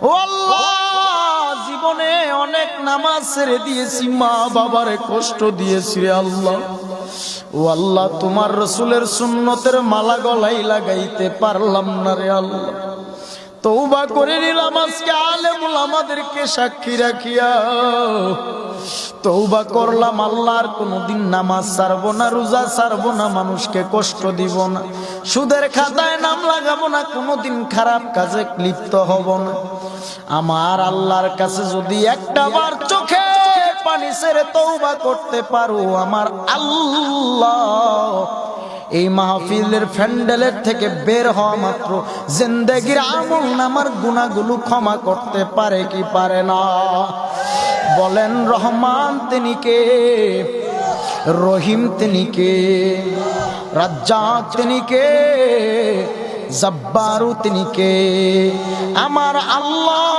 ও আল্লাহ, জীবনে অনেক নামাজ ছেড়ে দিয়েছি, মা বাবার কষ্ট দিয়েছি রে আল্লাহ। ও আল্লাহ, তোমার রাসূলের সুন্নতের মালা গলায় লাগাইতে পারলাম না রে আল্লাহ। তওবা করে নিলাম আজকে আলেম ওলামাদেরকে সাক্ষী রাখিয়া। তওবা করলাম আল্লাহর কোনদিন নামাজ ছাড়বো না, রোজা ছাড়বো না, মানুষকে কষ্ট দিব না, সুদের খাতায় নাম লাগাবো না, কোনদিন খারাপ কাজে লিপ্ত হব না। আমার আল্লাহর কাছে যদি একটা বার চোখে পানি ছেড়ে তওবা করতে পারো, আমার আল্লাহ এই মাহফিলের প্যান্ডেলের থেকে বের হওয়া মাত্র জিন্দেগির আমল নামার গুনাহগুলো ক্ষমা করতে পারে কি পারে না? বলেন রহমান তিনি কে, রহিম তিনি কে, রাজ্জাক তিনি কে, জব্বারু তিনি কে? আমার আল্লাহ।